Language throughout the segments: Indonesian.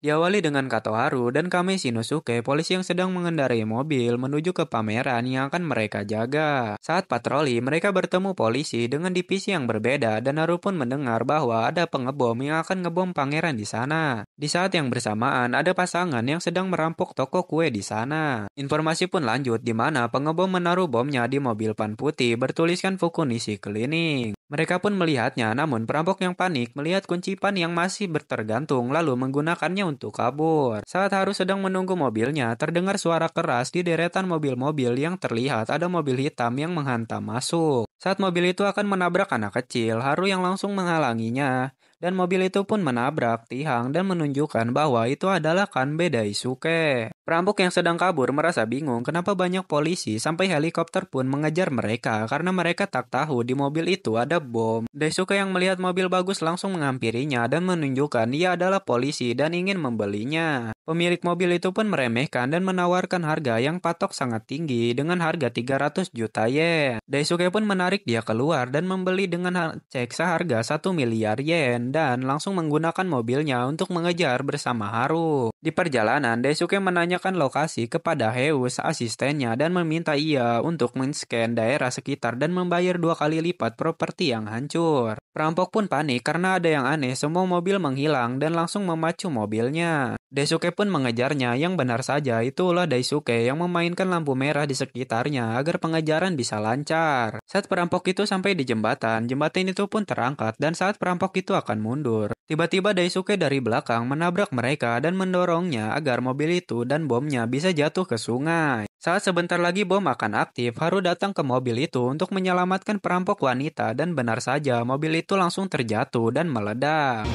Diawali dengan Kato Haru dan Kame Shinosuke, polisi yang sedang mengendarai mobil menuju ke pameran yang akan mereka jaga. Saat patroli, mereka bertemu polisi dengan divisi yang berbeda dan Haru pun mendengar bahwa ada pengebom yang akan ngebom pangeran di sana. Di saat yang bersamaan, ada pasangan yang sedang merampok toko kue di sana. Informasi pun lanjut di mana pengebom menaruh bomnya di mobil pan putih bertuliskan Fukunishi Cleaning. Mereka pun melihatnya, namun perampok yang panik melihat kunci pan yang masih bertergantung lalu menggunakannya untuk kabur. Saat Haru sedang menunggu mobilnya, terdengar suara keras di deretan mobil-mobil yang terlihat ada mobil hitam yang menghantam masuk. Saat mobil itu akan menabrak anak kecil, Haru yang langsung menghalanginya. Dan mobil itu pun menabrak tiang dan menunjukkan bahwa itu adalah Kanbe Daisuke. Perampok yang sedang kabur merasa bingung kenapa banyak polisi sampai helikopter pun mengejar mereka karena mereka tak tahu di mobil itu ada bom. Daisuke yang melihat mobil bagus langsung menghampirinya dan menunjukkan dia adalah polisi dan ingin membelinya. Pemilik mobil itu pun meremehkan dan menawarkan harga yang patok sangat tinggi dengan harga 300 juta yen. Daisuke pun menarik dia keluar dan membeli dengan cek seharga 1 miliar yen dan langsung menggunakan mobilnya untuk mengejar bersama Haru. Di perjalanan, Daisuke menanyakan lokasi kepada Heus, asistennya, dan meminta ia untuk men-scan daerah sekitar dan membayar 2 kali lipat properti yang hancur. Perampok pun panik karena ada yang aneh, semua mobil menghilang dan langsung memacu mobilnya. Daisuke pun mengejarnya, yang benar saja itulah Daisuke yang memainkan lampu merah di sekitarnya agar pengejaran bisa lancar. Saat perampok itu sampai di jembatan itu pun terangkat dan saat perampok itu akan mundur, tiba-tiba Daisuke dari belakang menabrak mereka dan mendorongnya agar mobil itu dan bomnya bisa jatuh ke sungai. Saat sebentar lagi bom akan aktif, Haru datang ke mobil itu untuk menyelamatkan perampok wanita dan benar saja mobil itu langsung terjatuh dan meledak.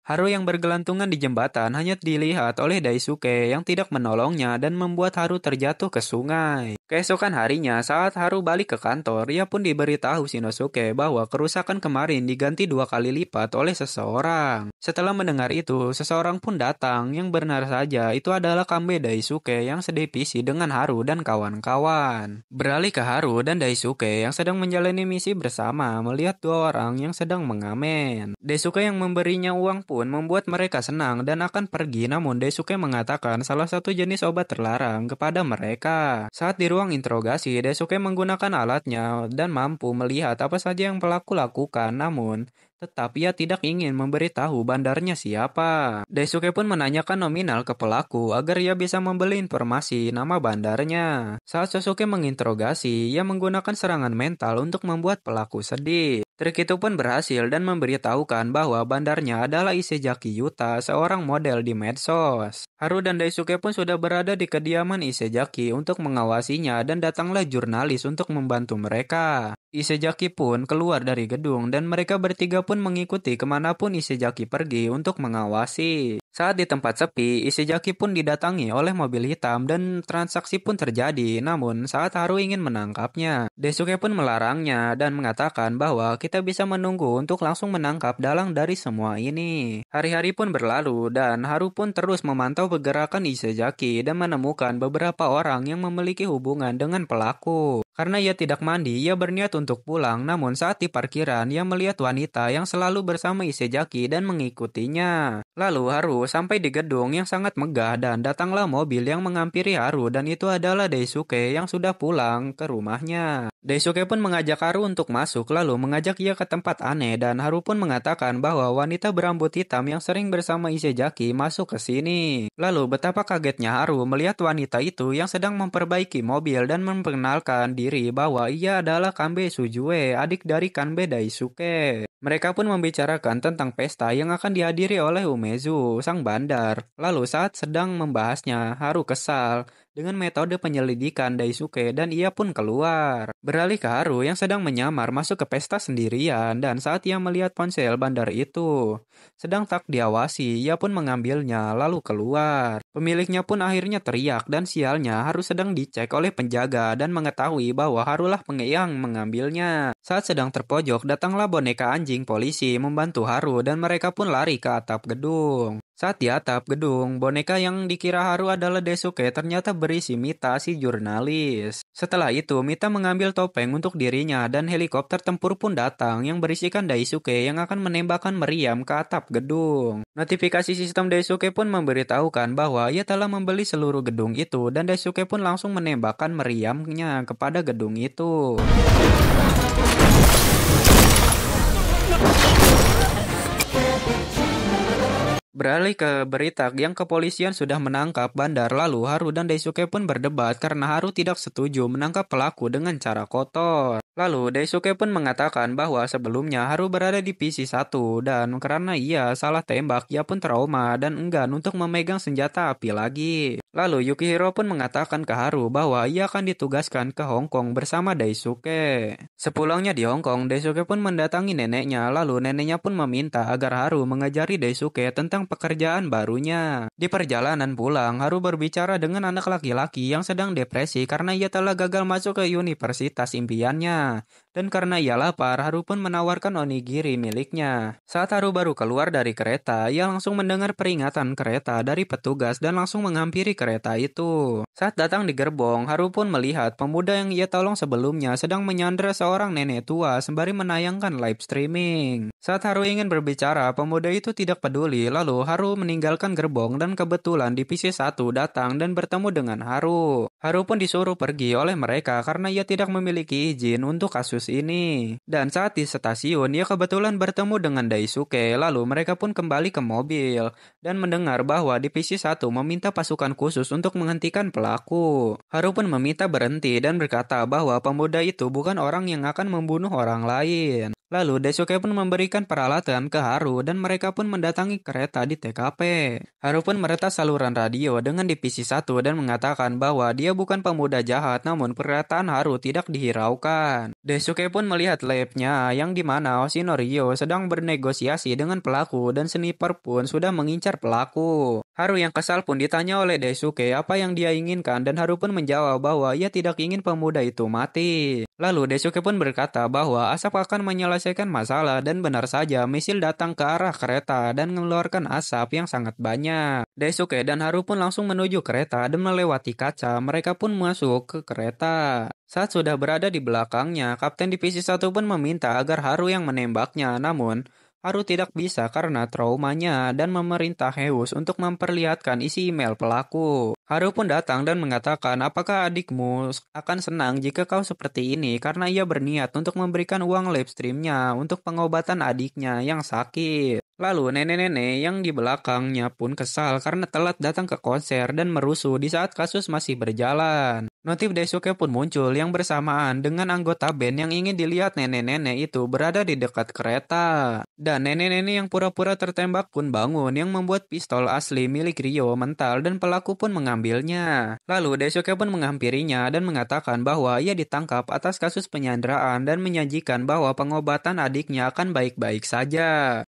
Haru yang bergelantungan di jembatan hanya dilihat oleh Daisuke yang tidak menolongnya dan membuat Haru terjatuh ke sungai. Keesokan harinya, saat Haru balik ke kantor, ia pun diberitahu Shinosuke bahwa kerusakan kemarin diganti 2 kali lipat oleh seseorang. Setelah mendengar itu, seseorang pun datang yang benar saja itu adalah Kanbe Daisuke yang sedivisi dengan Haru dan kawan-kawan. Beralih ke Haru dan Daisuke yang sedang menjalani misi bersama melihat 2 orang yang sedang mengamen. Daisuke yang memberinya uang pun membuat mereka senang dan akan pergi, namun Daisuke mengatakan salah satu jenis obat terlarang kepada mereka. Saat di ruang interogasi, Daisuke menggunakan alatnya dan mampu melihat apa saja yang pelaku lakukan, namun tetap ia tidak ingin memberitahu bandarnya siapa. Daisuke pun menanyakan nominal ke pelaku agar ia bisa membeli informasi nama bandarnya. Saat Sasuke menginterogasi, ia menggunakan serangan mental untuk membuat pelaku sedih. Trik itu pun berhasil dan memberitahukan bahwa bandarnya adalah Isejaki Yuta, seorang model di medsos. Haru dan Daisuke pun sudah berada di kediaman Isejaki untuk mengawasinya dan datanglah jurnalis untuk membantu mereka. Isejaki pun keluar dari gedung dan mereka bertiga pun mengikuti kemanapun Isejaki pergi untuk mengawasi. Saat di tempat sepi, Isejaki pun didatangi oleh mobil hitam dan transaksi pun terjadi. Namun saat Haru ingin menangkapnya, Daisuke pun melarangnya dan mengatakan bahwa kita bisa menunggu untuk langsung menangkap dalang dari semua ini. Hari-hari pun berlalu dan Haru pun terus memantau pergerakan Isejaki dan menemukan beberapa orang yang memiliki hubungan dengan pelaku. Karena ia tidak mandi, ia berniat untuk pulang, namun saat di parkiran, ia melihat wanita yang selalu bersama Isejaki dan mengikutinya. Lalu Haru sampai di gedung yang sangat megah dan datanglah mobil yang menghampiri Haru dan itu adalah Daisuke yang sudah pulang ke rumahnya. Daisuke pun mengajak Haru untuk masuk lalu mengajak ia ke tempat aneh dan Haru pun mengatakan bahwa wanita berambut hitam yang sering bersama Isejaki masuk ke sini. Lalu betapa kagetnya Haru melihat wanita itu yang sedang memperbaiki mobil dan memperkenalkan diri bahwa ia adalah Kanbe Sujue, adik dari Kanbe Daisuke. Mereka pun membicarakan tentang pesta yang akan dihadiri oleh Umezu, sang bandar. Lalu saat sedang membahasnya, Haru kesal dengan metode penyelidikan Daisuke dan ia pun keluar. Beralih ke Haru yang sedang menyamar masuk ke pesta sendirian dan saat ia melihat ponsel bandar itu sedang tak diawasi, ia pun mengambilnya lalu keluar. Pemiliknya pun akhirnya teriak dan sialnya Haru sedang dicek oleh penjaga dan mengetahui bahwa Harulah yang mengambilnya. Saat sedang terpojok, datanglah boneka anjing polisi membantu Haru dan mereka pun lari ke atap gedung. Saat di atap gedung, boneka yang dikira Haru adalah Daisuke ternyata berisi Mita, si jurnalis. Setelah itu, Mita mengambil topeng untuk dirinya dan helikopter tempur pun datang yang berisikan Daisuke yang akan menembakkan meriam ke atap gedung. Notifikasi sistem Daisuke pun memberitahukan bahwa ia telah membeli seluruh gedung itu dan Daisuke pun langsung menembakkan meriamnya kepada gedung itu. Beralih ke berita yang kepolisian sudah menangkap bandar, lalu Haru dan Daisuke pun berdebat karena Haru tidak setuju menangkap pelaku dengan cara kotor. Lalu Daisuke pun mengatakan bahwa sebelumnya Haru berada di PC-1 dan karena ia salah tembak, ia pun trauma dan enggan untuk memegang senjata api lagi. Lalu Yukihiro pun mengatakan ke Haru bahwa ia akan ditugaskan ke Hong Kong bersama Daisuke. Sepulangnya di Hong Kong, Daisuke pun mendatangi neneknya, lalu neneknya pun meminta agar Haru mengajari Daisuke tentang pekerjaan barunya. Di perjalanan pulang, Haru berbicara dengan anak laki-laki yang sedang depresi karena ia telah gagal masuk ke universitas impiannya. Dan karena ia lapar, Haru pun menawarkan onigiri miliknya. Saat Haru baru keluar dari kereta, ia langsung mendengar peringatan kereta dari petugas dan langsung menghampiri kereta itu. Saat datang di gerbong, Haru pun melihat pemuda yang ia tolong sebelumnya sedang menyandera seorang nenek tua sembari menayangkan live streaming. Saat Haru ingin berbicara, pemuda itu tidak peduli, lalu Haru meninggalkan gerbong dan kebetulan divisi 1 datang dan bertemu dengan Haru. Haru pun disuruh pergi oleh mereka karena ia tidak memiliki izin untuk kasus ini. Dan saat di stasiun, ia kebetulan bertemu dengan Daisuke, lalu mereka pun kembali ke mobil dan mendengar bahwa divisi 1 meminta pasukan khusus untuk menghentikan pelaku. Haru pun meminta berhenti dan berkata bahwa pemuda itu bukan orang yang akan membunuh orang lain. Lalu Daisuke pun memberikan peralatan ke Haru dan mereka pun mendatangi kereta di TKP. Haru pun meretas saluran radio dengan divisi 1 dan mengatakan bahwa dia bukan pemuda jahat, namun perkataan Haru tidak dihiraukan. Daisuke pun melihat labnya yang dimana Oshinoriyo sedang bernegosiasi dengan pelaku dan sniper pun sudah mengincar pelaku. Haru yang kesal pun ditanya oleh Daisuke apa yang dia inginkan dan Haru pun menjawab bahwa ia tidak ingin pemuda itu mati. Lalu Daisuke pun berkata bahwa asap akan menyelesaikan masalah dan benar saja misil datang ke arah kereta dan mengeluarkan asap yang sangat banyak. Daisuke dan Haru pun langsung menuju kereta dan melewati kaca, mereka pun masuk ke kereta. Saat sudah berada di belakangnya, Kapten Divisi 1 pun meminta agar Haru yang menembaknya, namun Haru tidak bisa karena traumanya dan memerintah Heus untuk memperlihatkan isi email pelaku. Haru pun datang dan mengatakan apakah adikmu akan senang jika kau seperti ini karena ia berniat untuk memberikan uang live streamnya untuk pengobatan adiknya yang sakit. Lalu nenek-nenek yang di belakangnya pun kesal karena telat datang ke konser dan merusuh di saat kasus masih berjalan. Notif Daisuke pun muncul yang bersamaan dengan anggota band yang ingin dilihat nenek-nenek itu berada di dekat kereta. Dan nenek-nenek yang pura-pura tertembak pun bangun yang membuat pistol asli milik Ryo mental dan pelaku pun mengambilnya. Lalu Daisuke pun menghampirinya dan mengatakan bahwa ia ditangkap atas kasus penyanderaan dan menjanjikan bahwa pengobatan adiknya akan baik-baik saja.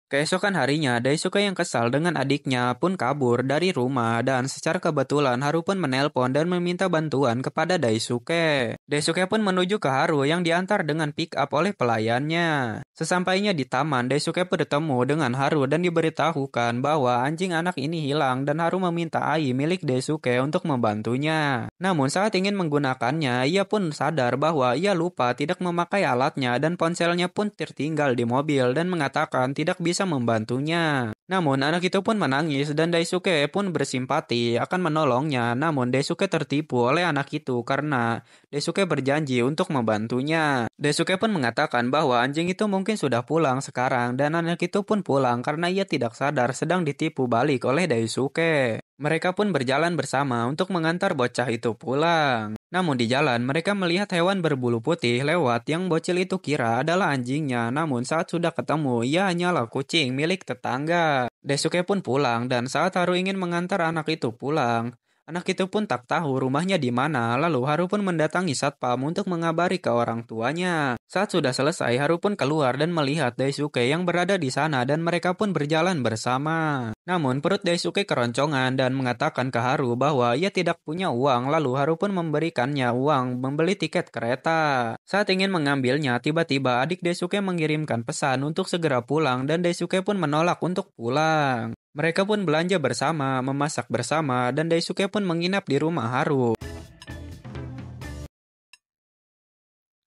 Keesokan harinya, Daisuke yang kesal dengan adiknya pun kabur dari rumah dan secara kebetulan Haru pun menelpon dan meminta bantuan kepada Daisuke. Daisuke pun menuju ke Haru yang diantar dengan pick up oleh pelayannya. Sesampainya di taman, Daisuke bertemu dengan Haru dan diberitahukan bahwa anjing anak ini hilang dan Haru meminta Ai milik Daisuke untuk membantunya. Namun saat ingin menggunakannya, ia pun sadar bahwa ia lupa tidak memakai alatnya dan ponselnya pun tertinggal di mobil dan mengatakan tidak bisa membantunya. Namun anak itu pun menangis dan Daisuke pun bersimpati akan menolongnya. Namun Daisuke tertipu oleh anak itu karena Daisuke berjanji untuk membantunya. Daisuke pun mengatakan bahwa anjing itu mungkin sudah pulang sekarang dan anak itu pun pulang karena ia tidak sadar sedang ditipu balik oleh Daisuke. Mereka pun berjalan bersama untuk mengantar bocah itu pulang. Namun di jalan mereka melihat hewan berbulu putih lewat yang bocil itu kira adalah anjingnya. Namun saat sudah ketemu ia hanyalah kucing milik tetangga. Daisuke pun pulang dan saat Haru ingin mengantar anak itu pulang, anak itu pun tak tahu rumahnya di mana, lalu Haru pun mendatangi satpam untuk mengabari ke orang tuanya. Saat sudah selesai, Haru pun keluar dan melihat Daisuke yang berada di sana dan mereka pun berjalan bersama. Namun perut Daisuke keroncongan dan mengatakan ke Haru bahwa ia tidak punya uang, lalu Haru pun memberikannya uang membeli tiket kereta. Saat ingin mengambilnya, tiba-tiba adik Daisuke mengirimkan pesan untuk segera pulang dan Daisuke pun menolak untuk pulang. Mereka pun belanja bersama, memasak bersama, dan Daisuke pun menginap di rumah Haru.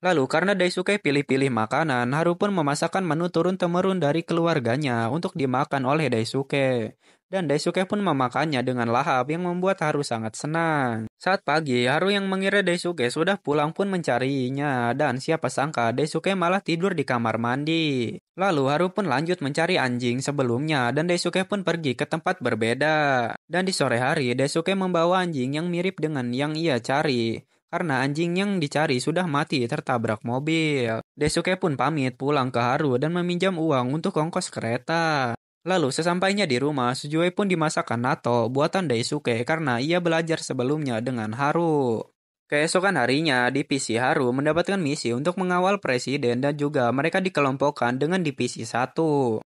Lalu karena Daisuke pilih-pilih makanan, Haru pun memasakkan menu turun-temurun dari keluarganya untuk dimakan oleh Daisuke. Dan Daisuke pun memakannya dengan lahap yang membuat Haru sangat senang. Saat pagi, Haru yang mengira Daisuke sudah pulang pun mencarinya, dan siapa sangka Daisuke malah tidur di kamar mandi. Lalu Haru pun lanjut mencari anjing sebelumnya, dan Daisuke pun pergi ke tempat berbeda. Dan di sore hari, Daisuke membawa anjing yang mirip dengan yang ia cari. Karena anjing yang dicari sudah mati tertabrak mobil. Daisuke pun pamit pulang ke Haru dan meminjam uang untuk ongkos kereta. Lalu sesampainya di rumah, Sujue pun dimasakkan natto buatan Daisuke karena ia belajar sebelumnya dengan Haru. Keesokan harinya, divisi Haru mendapatkan misi untuk mengawal presiden dan juga mereka dikelompokkan dengan divisi 1.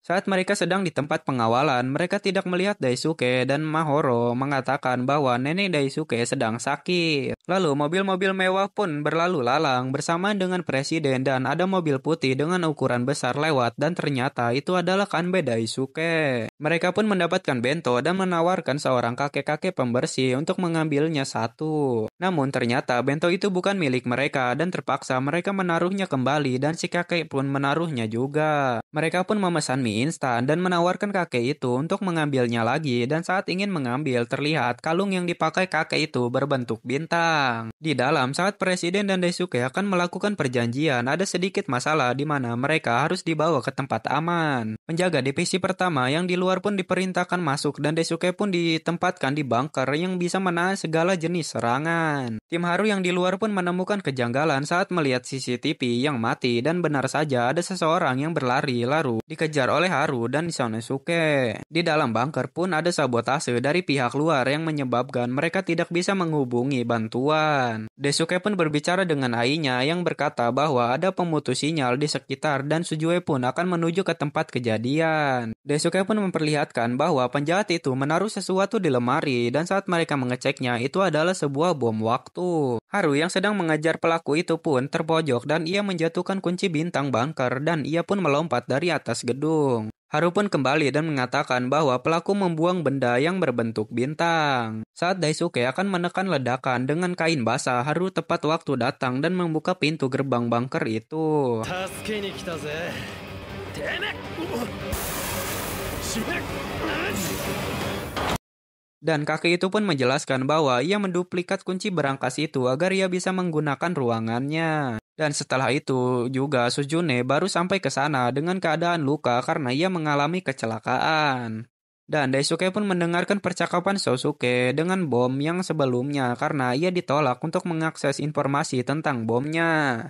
Saat mereka sedang di tempat pengawalan, mereka tidak melihat Daisuke dan Mahoro mengatakan bahwa nenek Daisuke sedang sakit. Lalu mobil-mobil mewah pun berlalu lalang bersamaan dengan presiden dan ada mobil putih dengan ukuran besar lewat dan ternyata itu adalah Kanbei Daisuke. Mereka pun mendapatkan bento dan menawarkan seorang kakek-kakek pembersih untuk mengambilnya satu. Namun ternyata bento itu bukan milik mereka dan terpaksa mereka menaruhnya kembali dan si kakek pun menaruhnya juga. Mereka pun memesan mie instan dan menawarkan kakek itu untuk mengambilnya lagi dan saat ingin mengambil terlihat kalung yang dipakai kakek itu berbentuk bintang. Di dalam saat presiden dan Daisuke akan melakukan perjanjian ada sedikit masalah di mana mereka harus dibawa ke tempat aman. Penjaga divisi pertama yang di luar pun diperintahkan masuk dan Daisuke pun ditempatkan di bunker yang bisa menahan segala jenis serangan. Tim Haru yang di luar pun menemukan kejanggalan saat melihat CCTV yang mati dan benar saja ada seseorang yang berlari lalu dikejar oleh Haru dan Shinosuke. Di dalam bunker pun ada sabotase dari pihak luar yang menyebabkan mereka tidak bisa menghubungi bantuan. Daisuke pun berbicara dengan Ainya yang berkata bahwa ada pemutus sinyal di sekitar dan Sujue pun akan menuju ke tempat kejadian. Daisuke pun memperlihatkan bahwa penjahat itu menaruh sesuatu di lemari dan saat mereka mengeceknya itu adalah sebuah bom waktu. Haru yang sedang mengejar pelaku itu pun terpojok dan ia menjatuhkan kunci bintang bunker dan ia pun melompat dari atas gedung. Haru pun kembali dan mengatakan bahwa pelaku membuang benda yang berbentuk bintang. Saat Daisuke akan menekan ledakan dengan kain basah, Haru tepat waktu datang dan membuka pintu gerbang bunker itu. Dan kakek itu pun menjelaskan bahwa ia menduplikat kunci berangkas itu agar ia bisa menggunakan ruangannya. Dan setelah itu juga Sujune baru sampai ke sana dengan keadaan luka karena ia mengalami kecelakaan. Dan Daisuke pun mendengarkan percakapan Sosuke dengan bom yang sebelumnya karena ia ditolak untuk mengakses informasi tentang bomnya.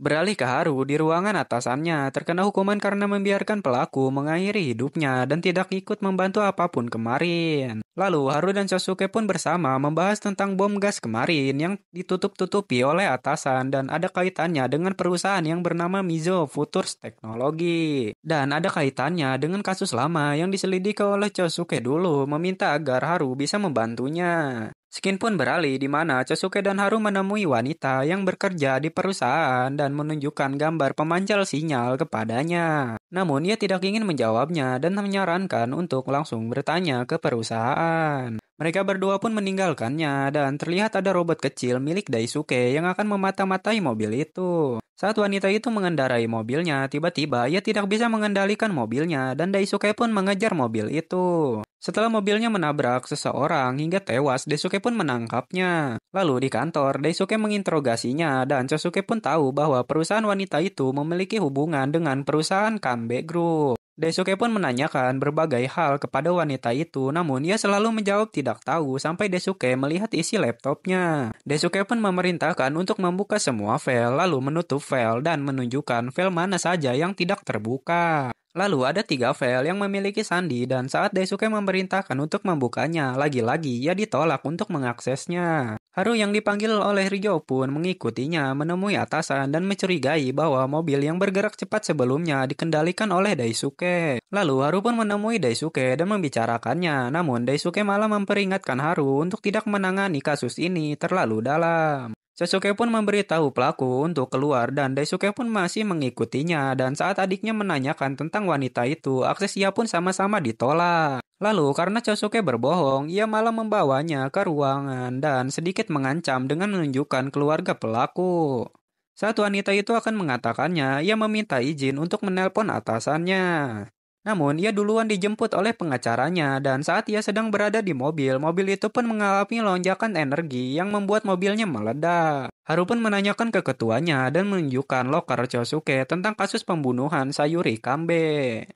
Beralih ke Haru, di ruangan atasannya terkena hukuman karena membiarkan pelaku mengakhiri hidupnya dan tidak ikut membantu apapun kemarin. Lalu Haru dan Sasuke pun bersama membahas tentang bom gas kemarin yang ditutup-tutupi oleh atasan dan ada kaitannya dengan perusahaan yang bernama Mizo Futures Technology. Dan ada kaitannya dengan kasus lama yang diselidiki oleh Sasuke dulu meminta agar Haru bisa membantunya. Skin pun beralih di mana Chosuke dan Haru menemui wanita yang bekerja di perusahaan dan menunjukkan gambar pemancar sinyal kepadanya. Namun ia tidak ingin menjawabnya dan menyarankan untuk langsung bertanya ke perusahaan. Mereka berdua pun meninggalkannya dan terlihat ada robot kecil milik Daisuke yang akan memata-matai mobil itu. Saat wanita itu mengendarai mobilnya, tiba-tiba ia tidak bisa mengendalikan mobilnya dan Daisuke pun mengejar mobil itu. Setelah mobilnya menabrak seseorang hingga tewas, Daisuke pun menangkapnya. Lalu di kantor, Daisuke menginterogasinya dan Chosuke pun tahu bahwa perusahaan wanita itu memiliki hubungan dengan perusahaan Kanbei Group. Daisuke pun menanyakan berbagai hal kepada wanita itu, namun ia selalu menjawab tidak tahu sampai Daisuke melihat isi laptopnya. Daisuke pun memerintahkan untuk membuka semua file, lalu menutup file dan menunjukkan file mana saja yang tidak terbuka. Lalu ada 3 file yang memiliki sandi dan saat Daisuke memerintahkan untuk membukanya, lagi-lagi ia ditolak untuk mengaksesnya. Haru yang dipanggil oleh Ryo pun mengikutinya menemui atasan dan mencurigai bahwa mobil yang bergerak cepat sebelumnya dikendalikan oleh Daisuke. Lalu Haru pun menemui Daisuke dan membicarakannya, namun Daisuke malah memperingatkan Haru untuk tidak menangani kasus ini terlalu dalam. Chosuke pun memberitahu pelaku untuk keluar dan Daisuke pun masih mengikutinya dan saat adiknya menanyakan tentang wanita itu, akses ia pun sama-sama ditolak. Lalu karena Chosuke berbohong, ia malah membawanya ke ruangan dan sedikit mengancam dengan menunjukkan keluarga pelaku. Saat wanita itu akan mengatakannya, ia meminta izin untuk menelpon atasannya. Namun, ia duluan dijemput oleh pengacaranya dan saat ia sedang berada di mobil, mobil itu pun mengalami lonjakan energi yang membuat mobilnya meledak. Haru pun menanyakan ke ketuanya dan menunjukkan loker Chosuke tentang kasus pembunuhan Sayuri Kambe.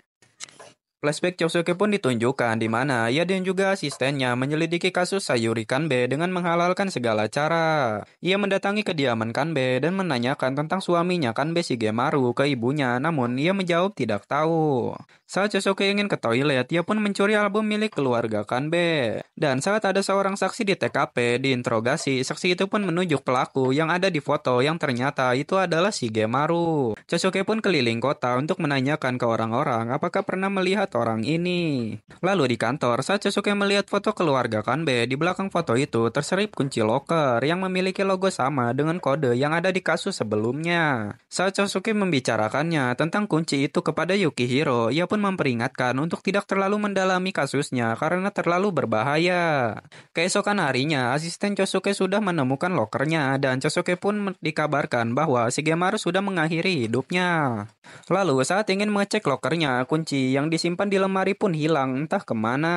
Flashback Chosuke pun ditunjukkan di mana ia dan juga asistennya menyelidiki kasus Sayuri Kanbe dengan menghalalkan segala cara. Ia mendatangi kediaman Kanbe dan menanyakan tentang suaminya Kanbe Shigemaru ke ibunya, namun ia menjawab tidak tahu. Saat Chosuke ingin ke toilet, ia pun mencuri album milik keluarga Kanbe. Dan saat ada seorang saksi di TKP diinterogasi, saksi itu pun menunjuk pelaku yang ada di foto yang ternyata itu adalah Shigemaru. Chosuke pun keliling kota untuk menanyakan ke orang-orang apakah pernah melihat orang ini. Lalu di kantor, saat Chosuke melihat foto keluarga Kanbe, di belakang foto itu terselip kunci loker yang memiliki logo sama dengan kode yang ada di kasus sebelumnya. Saat Chosuke membicarakannya tentang kunci itu kepada Yukihiro, ia pun memperingatkan untuk tidak terlalu mendalami kasusnya karena terlalu berbahaya. Keesokan harinya, asisten Chosuke sudah menemukan lokernya dan Chosuke pun dikabarkan bahwa Shigemaru sudah mengakhiri hidupnya. Lalu saat ingin mengecek lokernya, kunci yang disimpan di lemari pun hilang entah kemana.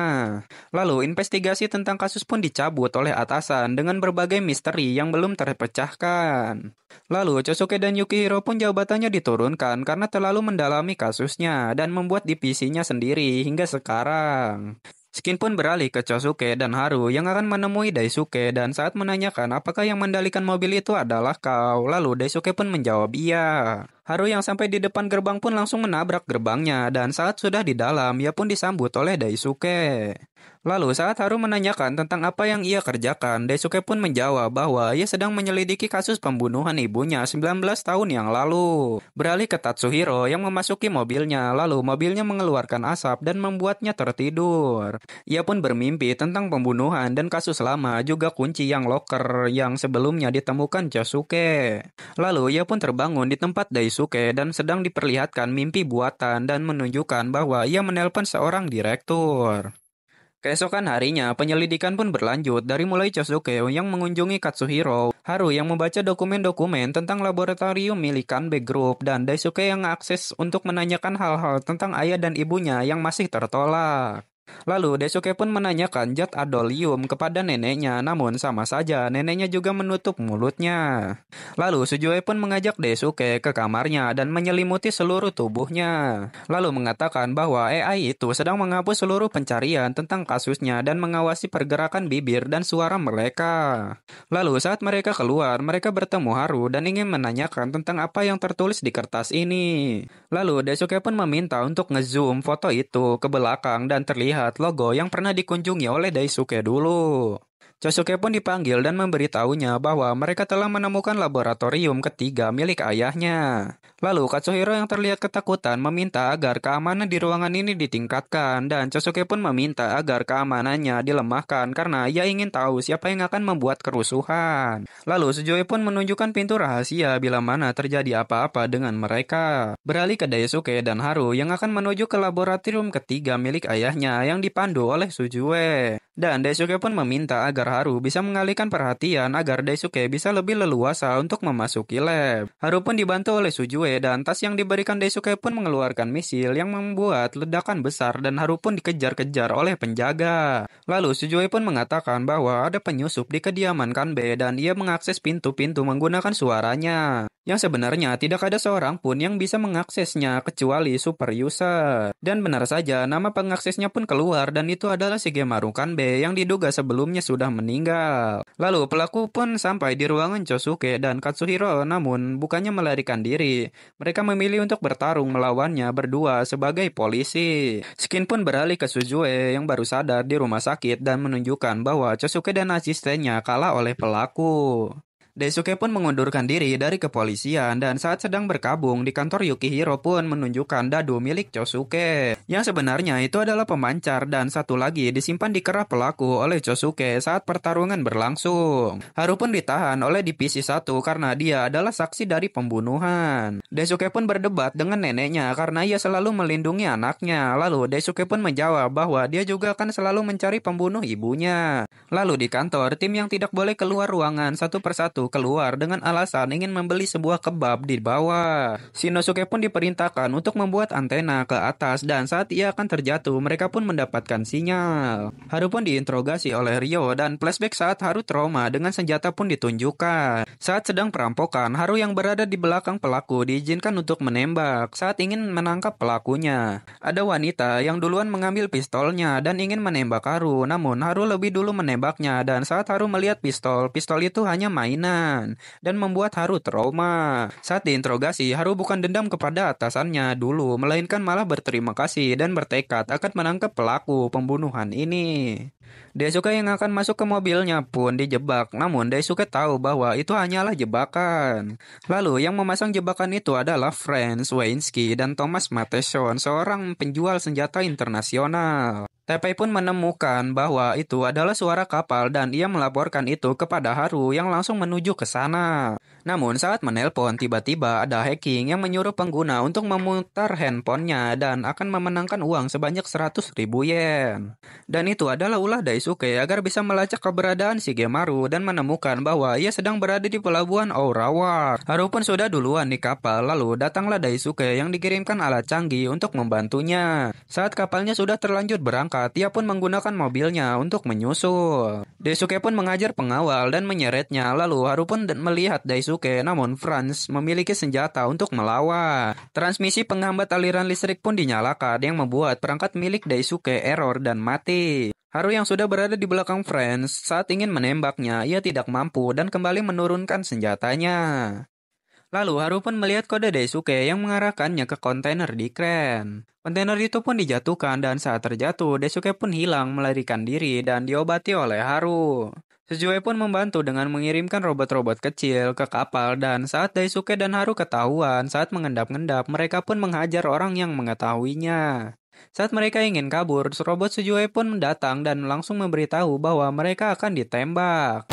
Lalu investigasi tentang kasus pun dicabut oleh atasan dengan berbagai misteri yang belum terpecahkan. Lalu Chosuke dan Yukihiro pun jabatannya diturunkan karena terlalu mendalami kasusnya dan membuat divisinya sendiri hingga sekarang. Skin pun beralih ke Chosuke dan Haru yang akan menemui Daisuke dan saat menanyakan apakah yang mendalikan mobil itu adalah kau, lalu Daisuke pun menjawab iya. Haru yang sampai di depan gerbang pun langsung menabrak gerbangnya dan saat sudah di dalam ia pun disambut oleh Daisuke. Lalu saat Haru menanyakan tentang apa yang ia kerjakan, Daisuke pun menjawab bahwa ia sedang menyelidiki kasus pembunuhan ibunya 19 tahun yang lalu. Beralih ke Tatsuhiro yang memasuki mobilnya, lalu mobilnya mengeluarkan asap dan membuatnya tertidur. Ia pun bermimpi tentang pembunuhan dan kasus lama juga kunci yang loker yang sebelumnya ditemukan Chosuke. Lalu ia pun terbangun di tempat Daisuke dan sedang diperlihatkan mimpi buatan dan menunjukkan bahwa ia menelpon seorang direktur. Keesokan harinya, penyelidikan pun berlanjut dari mulai Chosuke yang mengunjungi Katsuhiro, Haru yang membaca dokumen-dokumen tentang laboratorium milik Kanbe Group, dan Daisuke yang akses untuk menanyakan hal-hal tentang ayah dan ibunya yang masih tertolak. Lalu Daisuke pun menanyakan zat adolium kepada neneknya, namun sama saja neneknya juga menutup mulutnya. Lalu Sujue pun mengajak Daisuke ke kamarnya dan menyelimuti seluruh tubuhnya. Lalu mengatakan bahwa AI itu sedang menghapus seluruh pencarian tentang kasusnya dan mengawasi pergerakan bibir dan suara mereka. Lalu saat mereka keluar, mereka bertemu Haru dan ingin menanyakan tentang apa yang tertulis di kertas ini. Lalu Daisuke pun meminta untuk ngezoom foto itu ke belakang dan terlihat logo yang pernah dikunjungi oleh Daisuke dulu. Chosuke pun dipanggil dan memberitahunya bahwa mereka telah menemukan laboratorium ketiga milik ayahnya. Lalu Katsuhiro yang terlihat ketakutan meminta agar keamanan di ruangan ini ditingkatkan dan Chosuke pun meminta agar keamanannya dilemahkan karena ia ingin tahu siapa yang akan membuat kerusuhan. Lalu Sujue pun menunjukkan pintu rahasia bila mana terjadi apa-apa dengan mereka. Beralih ke Daisuke dan Haru yang akan menuju ke laboratorium ketiga milik ayahnya yang dipandu oleh Sujue. Dan Daisuke pun meminta agar Haru bisa mengalihkan perhatian agar Daisuke bisa lebih leluasa untuk memasuki lab. Haru pun dibantu oleh Sujue dan tas yang diberikan Daisuke pun mengeluarkan misil yang membuat ledakan besar dan Haru pun dikejar-kejar oleh penjaga. Lalu Sujue pun mengatakan bahwa ada penyusup di kediaman Kanbe dan ia mengakses pintu-pintu menggunakan suaranya. Yang sebenarnya tidak ada seorang pun yang bisa mengaksesnya kecuali super user. Dan benar saja nama pengaksesnya pun keluar dan itu adalah Shigemaru Kanbe yang diduga sebelumnya sudah meninggal. Lalu pelaku pun sampai di ruangan Chosuke dan Katsuhiro namun bukannya melarikan diri. Mereka memilih untuk bertarung melawannya berdua sebagai polisi. Skin pun beralih ke Sujue yang baru sadar di rumah sakit dan menunjukkan bahwa Chosuke dan asistennya kalah oleh pelaku. Daisuke pun mengundurkan diri dari kepolisian dan saat sedang berkabung di kantor Yukihiro pun menunjukkan dadu milik Chosuke. Yang sebenarnya itu adalah pemancar dan satu lagi disimpan di kerah pelaku oleh Chosuke saat pertarungan berlangsung. Haru pun ditahan oleh divisi 1 karena dia adalah saksi dari pembunuhan. Daisuke pun berdebat dengan neneknya karena ia selalu melindungi anaknya. Lalu Daisuke pun menjawab bahwa dia juga akan selalu mencari pembunuh ibunya. Lalu di kantor, tim yang tidak boleh keluar ruangan satu persatu keluar dengan alasan ingin membeli sebuah kebab di bawah. Shinosuke pun diperintahkan untuk membuat antena ke atas dan saat ia akan terjatuh, mereka pun mendapatkan sinyal. Haru pun diinterogasi oleh Ryo dan flashback saat Haru trauma dengan senjata pun ditunjukkan. Saat sedang perampokan, Haru yang berada di belakang pelaku diizinkan untuk menembak saat ingin menangkap pelakunya. Ada wanita yang duluan mengambil pistolnya dan ingin menembak Haru, namun Haru lebih dulu menembaknya dan saat Haru melihat pistol itu hanya mainan dan membuat Haru trauma. Saat diinterogasi, Haru bukan dendam kepada atasannya dulu, melainkan malah berterima kasih dan bertekad akan menangkap pelaku pembunuhan ini. Daisuke yang akan masuk ke mobilnya pun dijebak, namun Daisuke tahu bahwa itu hanyalah jebakan. Lalu yang memasang jebakan itu adalah Franz Weinski dan Thomas Matheson, seorang penjual senjata internasional. Teppei pun menemukan bahwa itu adalah suara kapal dan ia melaporkan itu kepada Haru yang langsung menuju ke sana. Namun saat menelpon, tiba-tiba ada hacking yang menyuruh pengguna untuk memutar handphonenya dan akan memenangkan uang sebanyak 100.000 yen. Dan itu adalah ulah Daisuke agar bisa melacak keberadaan Shigemaru dan menemukan bahwa ia sedang berada di pelabuhan Urawa. Haru pun sudah duluan di kapal, lalu datanglah Daisuke yang dikirimkan alat canggih untuk membantunya. Saat kapalnya sudah terlanjur berangkat, ia pun menggunakan mobilnya untuk menyusul. Daisuke pun mengajar pengawal dan menyeretnya, lalu Haru pun melihat Daisuke, namun Franz memiliki senjata untuk melawan. Transmisi penghambat aliran listrik pun dinyalakan yang membuat perangkat milik Daisuke error dan mati. Haru yang sudah berada di belakang Franz saat ingin menembaknya, ia tidak mampu dan kembali menurunkan senjatanya. Lalu Haru pun melihat kode Daisuke yang mengarahkannya ke kontainer di kren. Kontainer itu pun dijatuhkan dan saat terjatuh, Daisuke pun hilang melarikan diri dan diobati oleh Haru. Sujue pun membantu dengan mengirimkan robot-robot kecil ke kapal dan saat Daisuke dan Haru ketahuan saat mengendap-endap, mereka pun menghajar orang yang mengetahuinya. Saat mereka ingin kabur, robot Sujue pun datang dan langsung memberitahu bahwa mereka akan ditembak.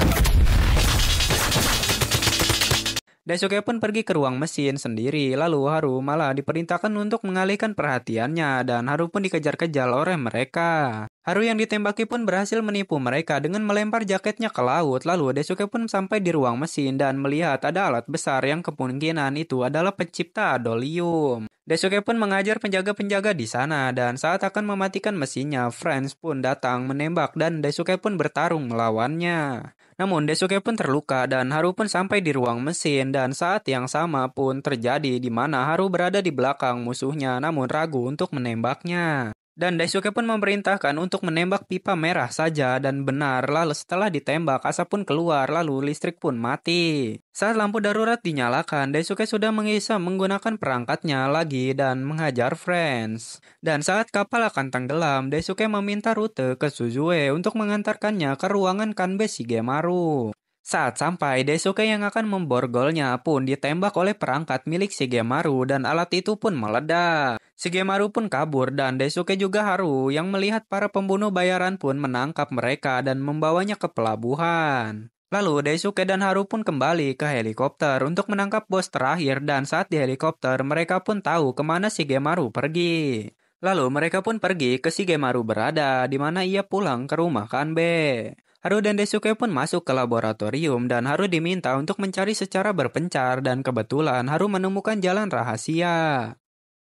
Daisuke pun pergi ke ruang mesin sendiri, lalu Haru malah diperintahkan untuk mengalihkan perhatiannya dan Haru pun dikejar-kejar oleh mereka. Haru yang ditembaki pun berhasil menipu mereka dengan melempar jaketnya ke laut, lalu Daisuke pun sampai di ruang mesin dan melihat ada alat besar yang kemungkinan itu adalah pencipta adolium. Daisuke pun mengajar penjaga-penjaga di sana dan saat akan mematikan mesinnya, Franz pun datang menembak dan Daisuke pun bertarung melawannya. Namun Daisuke pun terluka dan Haru pun sampai di ruang mesin dan saat yang sama pun terjadi di mana Haru berada di belakang musuhnya namun ragu untuk menembaknya. Dan Daisuke pun memerintahkan untuk menembak pipa merah saja dan benar, lalu setelah ditembak asap pun keluar lalu listrik pun mati. Saat lampu darurat dinyalakan, Daisuke sudah bisa menggunakan perangkatnya lagi dan menghajar Franz. Dan saat kapal akan tenggelam, Daisuke meminta rute ke Suzue untuk mengantarkannya ke ruangan Kanbe Shigemaru. Saat sampai, Daisuke yang akan memborgolnya pun ditembak oleh perangkat milik Shigemaru dan alat itu pun meledak. Shigemaru pun kabur dan Daisuke juga Haru yang melihat para pembunuh bayaran pun menangkap mereka dan membawanya ke pelabuhan. Lalu Daisuke dan Haru pun kembali ke helikopter untuk menangkap bos terakhir dan saat di helikopter mereka pun tahu kemana Shigemaru pergi. Lalu mereka pun pergi ke Shigemaru berada di mana ia pulang ke rumah Kanbe. Haru dan Daisuke pun masuk ke laboratorium dan Haru diminta untuk mencari secara berpencar dan kebetulan Haru menemukan jalan rahasia.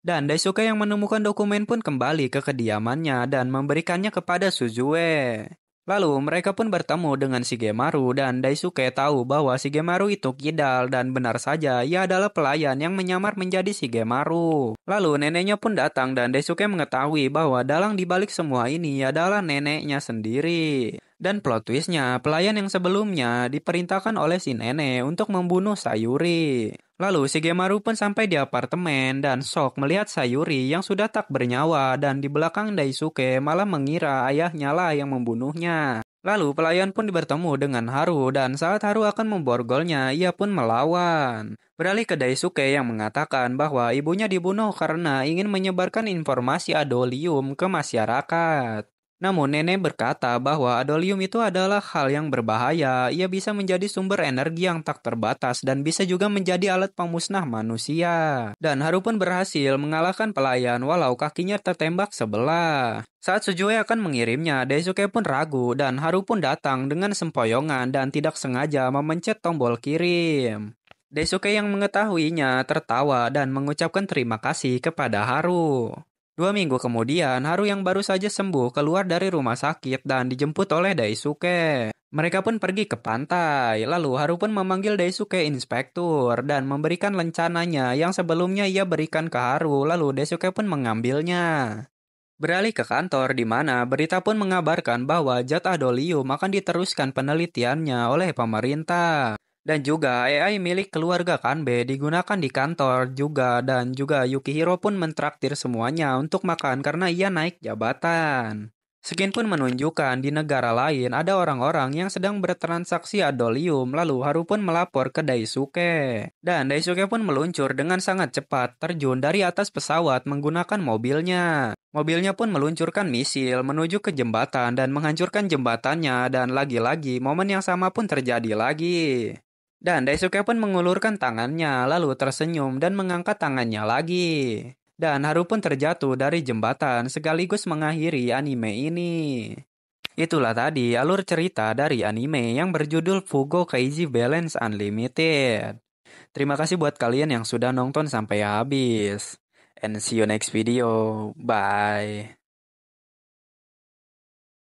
Dan Daisuke yang menemukan dokumen pun kembali ke kediamannya dan memberikannya kepada Suzue. Lalu mereka pun bertemu dengan Shigemaru dan Daisuke tahu bahwa Shigemaru itu kidal dan benar saja ia adalah pelayan yang menyamar menjadi Shigemaru. Lalu neneknya pun datang dan Daisuke mengetahui bahwa dalang dibalik semua ini adalah neneknya sendiri. Dan plot twistnya, pelayan yang sebelumnya diperintahkan oleh si nenek untuk membunuh Sayuri. Lalu Shigemaru pun sampai di apartemen dan shock melihat Sayuri yang sudah tak bernyawa dan di belakang Daisuke malah mengira ayahnya lah yang membunuhnya. Lalu pelayan pun bertemu dengan Haru dan saat Haru akan memborgolnya, ia pun melawan. Beralih ke Daisuke yang mengatakan bahwa ibunya dibunuh karena ingin menyebarkan informasi adolium ke masyarakat. Namun nenek berkata bahwa adolium itu adalah hal yang berbahaya, ia bisa menjadi sumber energi yang tak terbatas dan bisa juga menjadi alat pemusnah manusia. Dan Haru pun berhasil mengalahkan pelayan walau kakinya tertembak sebelah. Saat Sujue akan mengirimnya, Daisuke pun ragu dan Haru pun datang dengan sempoyongan dan tidak sengaja memencet tombol kirim. Daisuke yang mengetahuinya tertawa dan mengucapkan terima kasih kepada Haru. 2 minggu kemudian, Haru yang baru saja sembuh keluar dari rumah sakit dan dijemput oleh Daisuke. Mereka pun pergi ke pantai, lalu Haru pun memanggil Daisuke inspektur dan memberikan rencananya yang sebelumnya ia berikan ke Haru, lalu Daisuke pun mengambilnya. Beralih ke kantor di mana berita pun mengabarkan bahwa zat adolium akan diteruskan penelitiannya oleh pemerintah. Dan juga AI milik keluarga Kanbe digunakan di kantor juga dan juga Yukihiro pun mentraktir semuanya untuk makan karena ia naik jabatan. Skin pun menunjukkan di negara lain ada orang-orang yang sedang bertransaksi adolium lalu Haru pun melapor ke Daisuke. Dan Daisuke pun meluncur dengan sangat cepat terjun dari atas pesawat menggunakan mobilnya. Mobilnya pun meluncurkan misil menuju ke jembatan dan menghancurkan jembatannya dan lagi-lagi momen yang sama pun terjadi lagi. Dan Daisuke pun mengulurkan tangannya lalu tersenyum dan mengangkat tangannya lagi. Dan Haru pun terjatuh dari jembatan sekaligus mengakhiri anime ini. Itulah tadi alur cerita dari anime yang berjudul Fugo Keiji Balance Unlimited. Terima kasih buat kalian yang sudah nonton sampai habis. And see you next video. Bye.